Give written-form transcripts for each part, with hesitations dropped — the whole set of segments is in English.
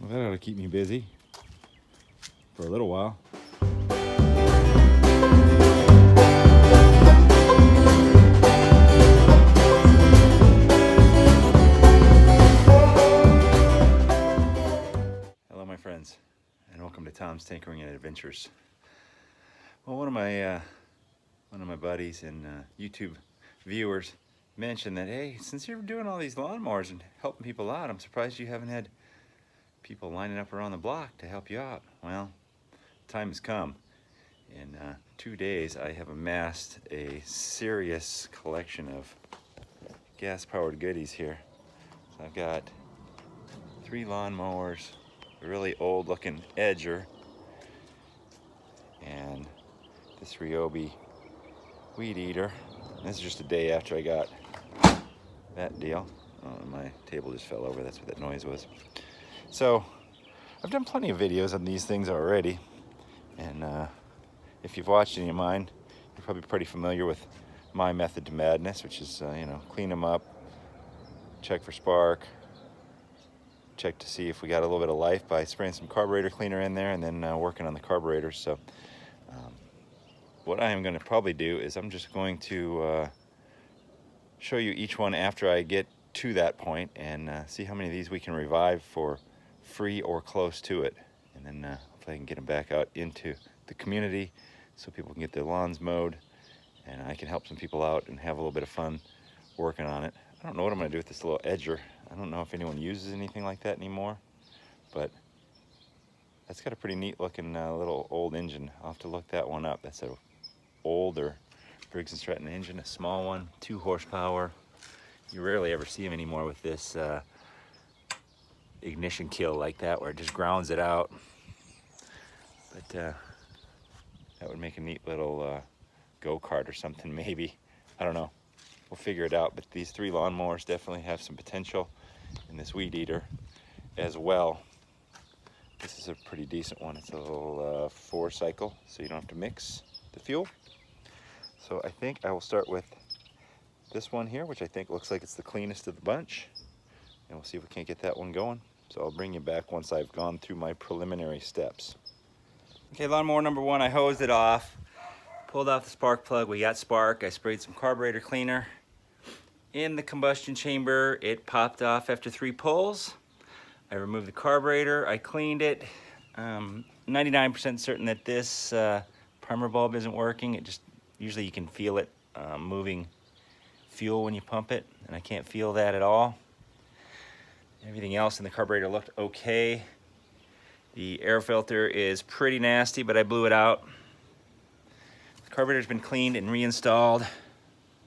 Well, that ought to keep me busy for a little while. Hello, my friends, and welcome to Tom's Tinkering and Adventures. Well, one of my buddies and YouTube viewers mentioned that, hey, since you're doing all these lawnmowers and helping people out, I'm surprised you haven't had people lining up around the block to help you out. Well, time has come. In 2 days, I have amassed a serious collection of gas-powered goodies here. So I've got 3 lawnmowers, a really old-looking Edger, and this Ryobi weed eater. And this is just a day after I got that deal. Oh, my table just fell over. That's what that noise was. So I've done plenty of videos on these things already, and if you've watched any of mine, you're probably pretty familiar with my method to madness, which is clean them up, check for spark, check to see if we got a little bit of life by spraying some carburetor cleaner in there, and then working on the carburetors. So what I am going to probably do is I'm just going to show you each one after I get to that point, and see how many of these we can revive for free or close to it, and then hopefully I can get them back out into the community so people can get their lawns mowed, and I can help some people out and have a little bit of fun working on it. I don't know what I'm going to do with this little Edger. I don't know if anyone uses anything like that anymore, but that's got a pretty neat looking little old engine. I'll have to look that one up. That's an older Briggs & Stratton engine, a small one, 2 horsepower. You rarely ever see them anymore with this ignition kill like that, where it just grounds it out. But that would make a neat little go-kart or something, maybe. I don't know. We'll figure it out. But these 3 lawnmowers definitely have some potential, and this weed eater as well. This is a pretty decent one. It's a little 4-cycle, so you don't have to mix the fuel. So I think I will start with this one here, which I think looks like it's the cleanest of the bunch, and we'll see if we can't get that one going. So I'll bring you back once I've gone through my preliminary steps. Okay, lawnmower number 1, I hosed it off, pulled off the spark plug. We got spark. I sprayed some carburetor cleaner in the combustion chamber. It popped off after 3 pulls. I removed the carburetor, I cleaned it. 99% certain that this primer bulb isn't working. It just, usually you can feel it moving fuel when you pump it, and I can't feel that at all. Everything else in the carburetor looked okay. The air filter is pretty nasty, but I blew it out. The carburetor's been cleaned and reinstalled.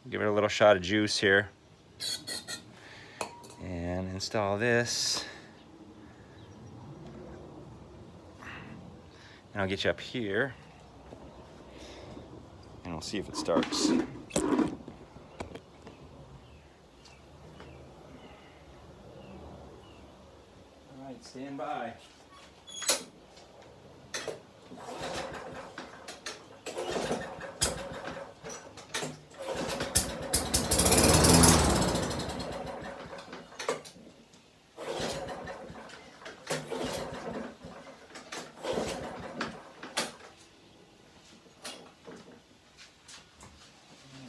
Give it a little shot of juice here. And install this. And I'll get you up here, and we'll see if it starts. All right, stand by.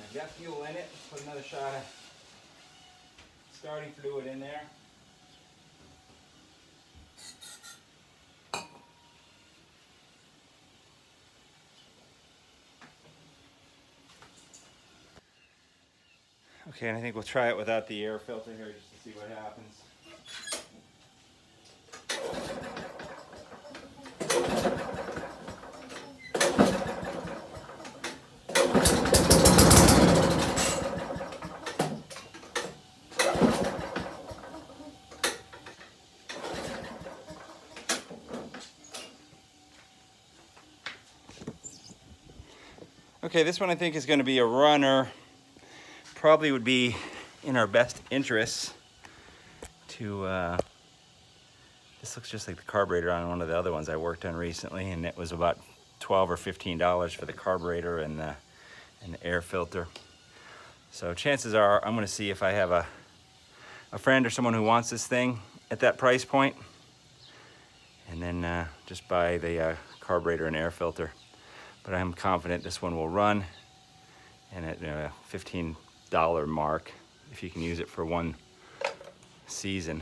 I've got fuel in it. Put another shot of starting fluid in there. Okay, and I think we'll try it without the air filter here just to see what happens. Okay, this one I think is going to be a runner. Probably would be in our best interests to, this looks just like the carburetor on one of the other ones I worked on recently, and it was about $12 or $15 for the carburetor and the air filter. So chances are I'm going to see if I have a friend or someone who wants this thing at that price point, and then just buy the carburetor and air filter. But I'm confident this one will run, and at a $15 mark, if you can use it for one season,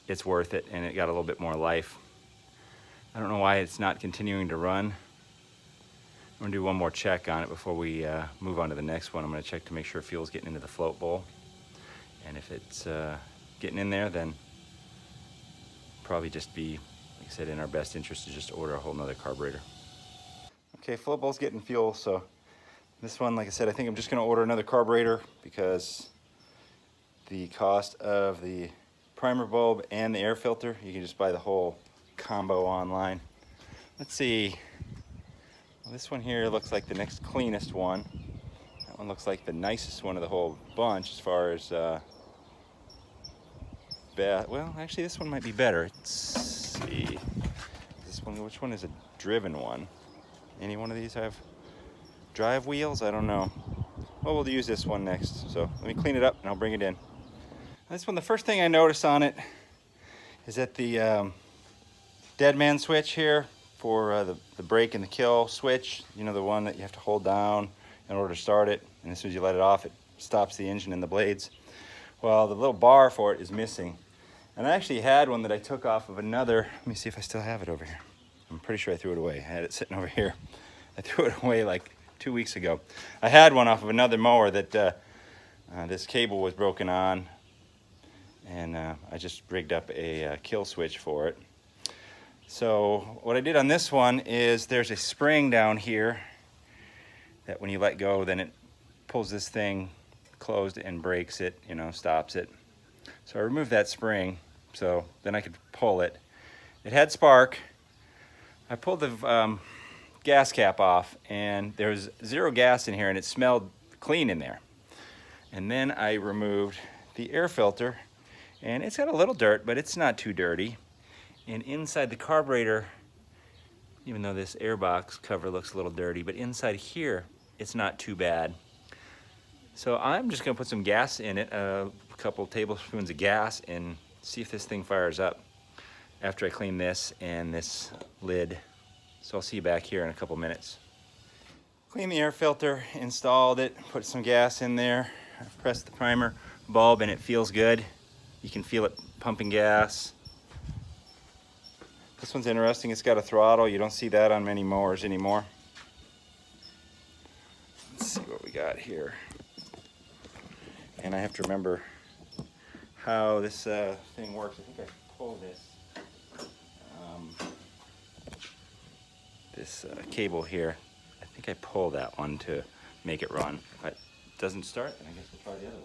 it's worth it, and it got a little bit more life. I don't know why it's not continuing to run. I'm gonna do one more check on it before we move on to the next one. I'm gonna check to make sure fuel's getting into the float bowl, and if it's getting in there, then probably just be, like I said, in our best interest to just order a whole nother carburetor. Okay, float bowl's getting fuel, so this one, like I said, I think I'm just gonna order another carburetor because the cost of the primer bulb and the air filter, you can just buy the whole combo online. Let's see, well, this one here looks like the next cleanest one. That one looks like the nicest one of the whole bunch as far as well, actually this one might be better. Let's see, this one, which one is a driven one? Any one of these have drive wheels? I don't know. Well, we'll use this one next. So let me clean it up and I'll bring it in. This one, the first thing I notice on it is that the dead man switch here for the brake and the kill switch, you know, the one that you have to hold down in order to start it, and as soon as you let it off, it stops the engine and the blades. Well, the little bar for it is missing. And I actually had one that I took off of another, let me see if I still have it over here. I'm pretty sure I threw it away. I had it sitting over here. I threw it away like 2 weeks ago. I had one off of another mower that this cable was broken on, and I just rigged up a kill switch for it. So what I did on this one is there's a spring down here that when you let go, then it pulls this thing closed and breaks it, you know, stops it. So I removed that spring so then I could pull it. It had spark. I pulled the gas cap off, and there was zero gas in here, and it smelled clean in there. And then I removed the air filter, and it's got a little dirt, but it's not too dirty. And inside the carburetor, even though this airbox cover looks a little dirty, but inside here, it's not too bad. So I'm just gonna put some gas in it, a couple tablespoons of gas, and see if this thing fires up after I clean this and this lid. So I'll see you back here in a couple minutes. Cleaned the air filter, installed it, put some gas in there. I pressed the primer bulb and it feels good. You can feel it pumping gas. This one's interesting, it's got a throttle. You don't see that on many mowers anymore. Let's see what we got here. And I have to remember how this thing works. I think I pulled this cable here. I think I pulled that one to make it run. If it doesn't start, then I guess we'll try the other way.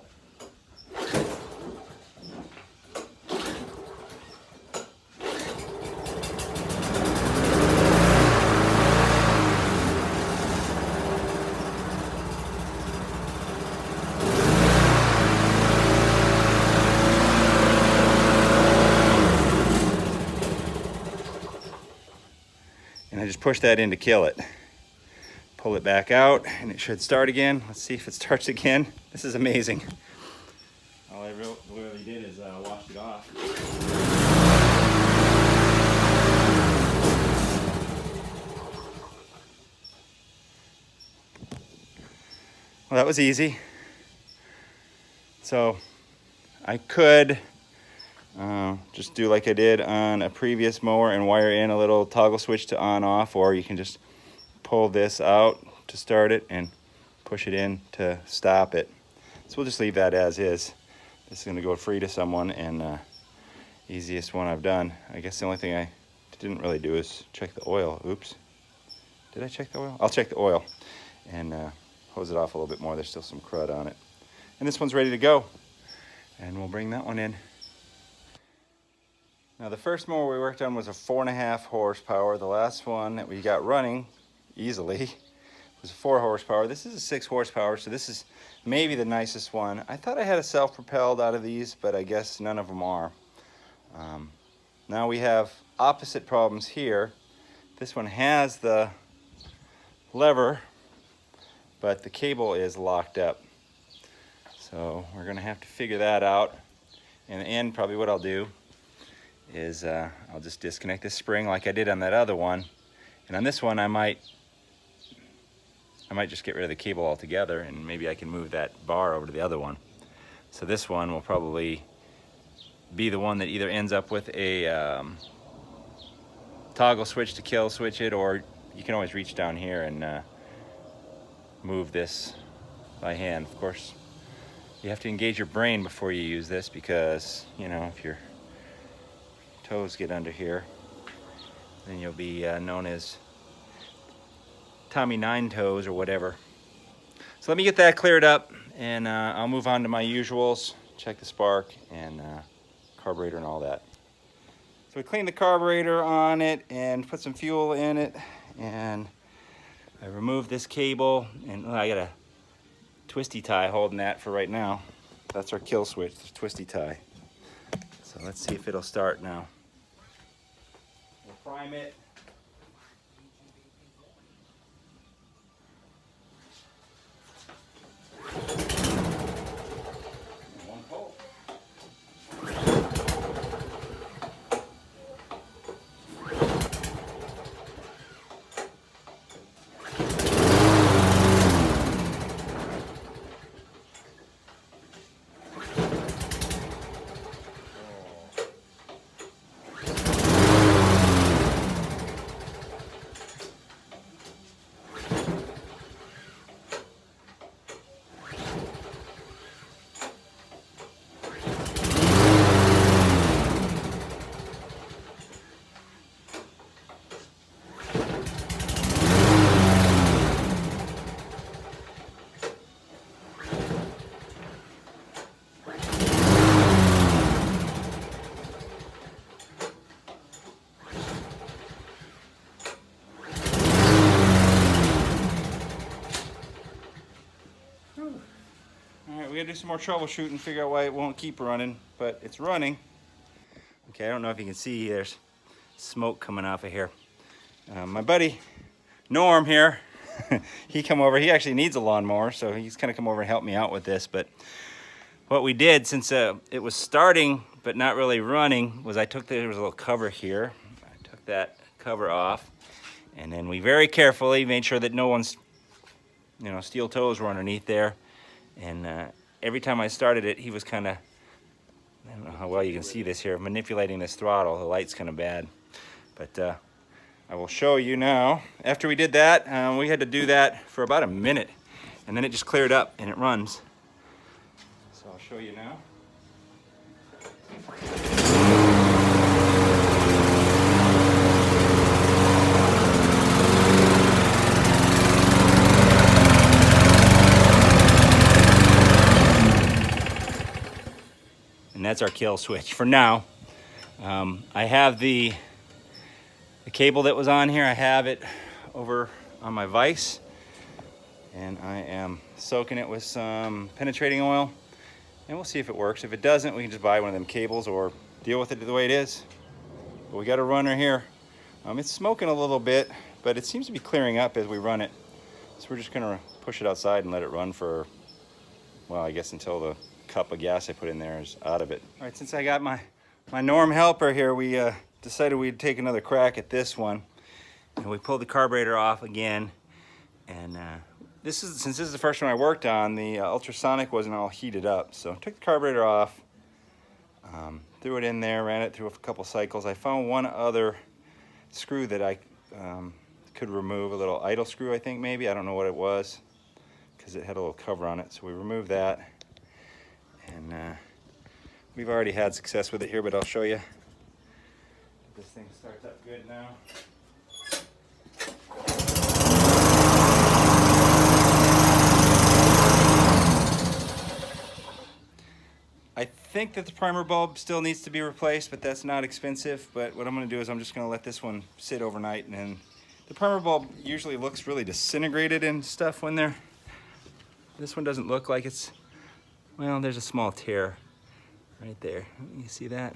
And I just push that in to kill it. Pull it back out and it should start again. Let's see if it starts again. This is amazing. All I really did is wash it off. Well, that was easy. So I could just do like I did on a previous mower and wire in a little toggle switch to on off, or you can just pull this out to start it and push it in to stop it. So we'll just leave that as is. This is going to go free to someone, and easiest one I've done. I guess the only thing I didn't really do is check the oil. Oops. Did I check the oil? I'll check the oil and hose it off a little bit more. There's still some crud on it. And this one's ready to go. And we'll bring that one in. Now the first mower we worked on was a 4.5 horsepower. The last one that we got running easily was 4 horsepower. This is a 6 horsepower, so this is maybe the nicest one. I thought I had a self-propelled out of these, but I guess none of them are. Now we have opposite problems here. This one has the lever, but the cable is locked up. So we're gonna have to figure that out. In the end, probably what I'll do is I'll just disconnect this spring like I did on that other one. And on this one, I might just get rid of the cable altogether, and maybe I can move that bar over to the other one. So this one will probably be the one that either ends up with a toggle switch to kill switch it, or you can always reach down here and move this by hand. Of course, you have to engage your brain before you use this, because, you know, if your toes get under here, then you'll be known as Tommy Nine Toes or whatever. So let me get that cleared up, and I'll move on to my usuals, check the spark and carburetor and all that. So we cleaned the carburetor on it and put some fuel in it, and I removed this cable, and I got a twisty tie holding that for right now. That's our kill switch, the twisty tie. So let's see if it'll start now. We'll prime it. We gotta do some more troubleshooting, figure out why it won't keep running, but it's running. Okay, I don't know if you can see, there's smoke coming off of here. My buddy Norm here, he come over, he actually needs a lawnmower, so he's kind of come over and helped me out with this. But what we did, since it was starting but not really running, was there was a little cover here. I took that cover off, and then we very carefully made sure that no one's, you know, steel toes were underneath there. And every time I started it, he was kind of, I don't know how well you can see this here, manipulating this throttle. The light's kind of bad. But I will show you now. After we did that, we had to do that for about a minute. And then it just cleared up and it runs. So I'll show you now. And that's our kill switch for now. I have the cable that was on here. I have it over on my vise, and I am soaking it with some penetrating oil, and we'll see if it works. If it doesn't, we can just buy one of them cables or deal with it the way it is. But we got a runner here. It's smoking a little bit, but it seems to be clearing up as we run it. So we're just gonna push it outside and let it run for, well, I guess until the cup of gas I put in there is out of it. All right, since I got my Norm helper here, we decided we'd take another crack at this one. And we pulled the carburetor off again. And since this is the first one I worked on, the ultrasonic wasn't all heated up. So I took the carburetor off, threw it in there, ran it through a couple cycles. I found one other screw that I could remove, a little idle screw, I think maybe. I don't know what it was, because it had a little cover on it. So we removed that. And we've already had success with it here, but I'll show you. This thing starts up good now. I think that the primer bulb still needs to be replaced, but that's not expensive. But what I'm going to do is I'm just going to let this one sit overnight, and then the primer bulb usually looks really disintegrated and stuff when they're. This one doesn't look like it's. Well, there's a small tear right there. You see that?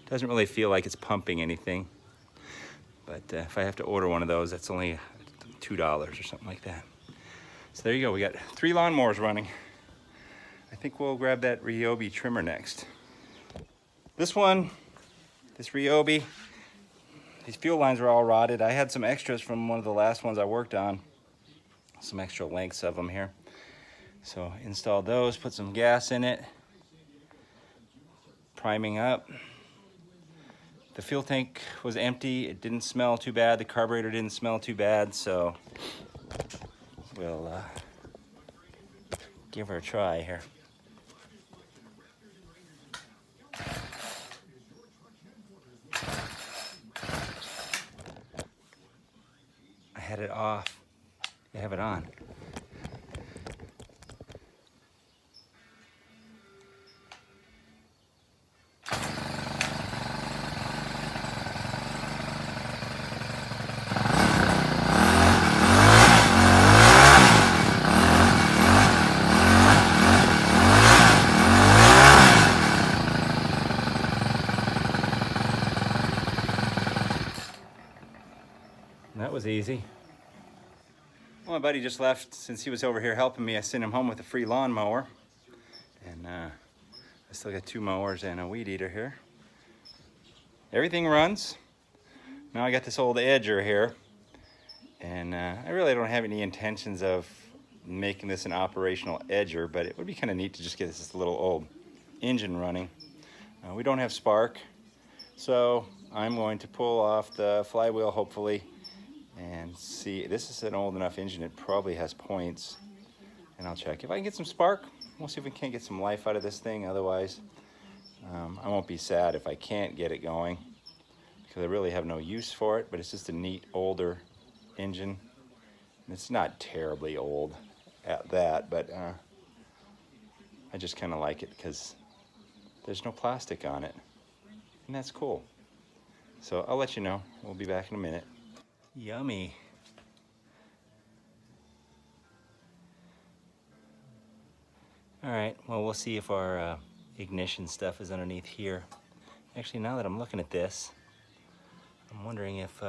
Doesn't really feel like it's pumping anything. But if I have to order one of those, that's only $2 or something like that. So there you go. We got 3 lawnmowers running. I think we'll grab that Ryobi trimmer next. This one, this Ryobi, these fuel lines are all rotted. I had some extras from one of the last ones I worked on. Some extra lengths of them here. So installed those, put some gas in it. Priming up. The fuel tank was empty. It didn't smell too bad. The carburetor didn't smell too bad. So we'll give her a try here. I had it off. I have it on. That was easy. Well, my buddy just left. Since he was over here helping me, I sent him home with a free lawnmower. And I still got 2 mowers and a weed eater here. Everything runs. Now I got this old Edger here. And I really don't have any intentions of making this an operational Edger, but it would be kind of neat to just get this little old engine running. We don't have spark, so I'm going to pull off the flywheel hopefully and see. This is an old enough engine, it probably has points, and I'll check. If I can get some spark, we'll see if we can't get some life out of this thing. Otherwise, I won't be sad if I can't get it going, because I really have no use for it, but it's just a neat older engine. And it's not terribly old at that, but I just kind of like it because there's no plastic on it, and that's cool. So I'll let you know. We'll be back in a minute. Yummy. All right, well, we'll see if our ignition stuff is underneath here. Actually, now that I'm looking at this, I'm wondering if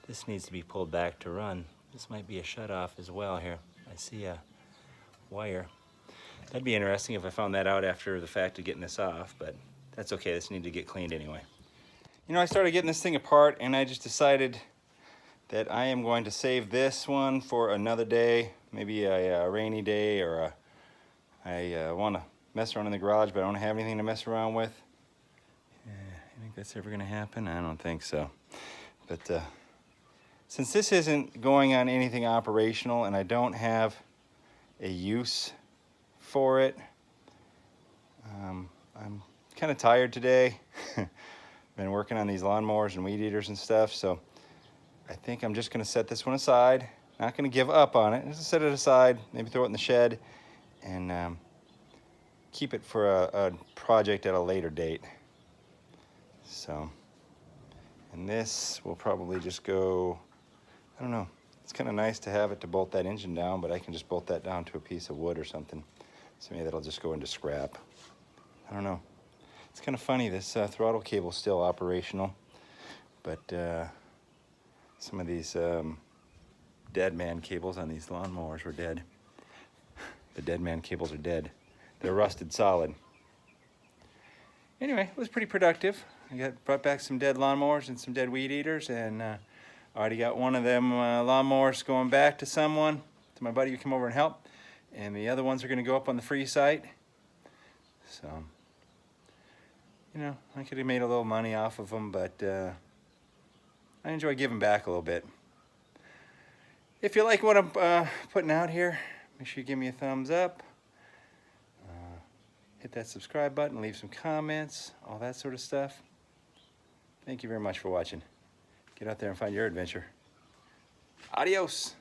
this needs to be pulled back to run. This might be a shut-off as well here. I see a wire. That'd be interesting if I found that out after the fact of getting this off, but that's okay. This needs to get cleaned anyway. You know, I started getting this thing apart, and I just decided that I am going to save this one for another day, maybe a rainy day, or I want to mess around in the garage, but I don't have anything to mess around with. You think that's ever going to happen? I don't think so. But since this isn't going on anything operational and I don't have a use for it, I'm kind of tired today. Been working on these lawnmowers and weed eaters and stuff, so I think I'm just going to set this one aside. Not going to give up on it. Just set it aside, maybe throw it in the shed, and keep it for a project at a later date. So, and this will probably just go, I don't know. It's kind of nice to have it to bolt that engine down, but I can just bolt that down to a piece of wood or something. So maybe that'll just go into scrap. I don't know. It's kind of funny, this throttle cable is still operational, but some of these dead man cables on these lawnmowers were dead. The dead man cables are dead. They're rusted solid. Anyway, it was pretty productive. I brought back some dead lawnmowers and some dead weed eaters, and I already got one of them lawnmowers going back to someone, to my buddy who came over and helped, and the other ones are going to go up on the free site. So, you know, I could have made a little money off of them, but I enjoy giving back a little bit. If you like what I'm putting out here, make sure you give me a thumbs up. Hit that subscribe button, leave some comments, all that sort of stuff. Thank you very much for watching. Get out there and find your adventure. Adios.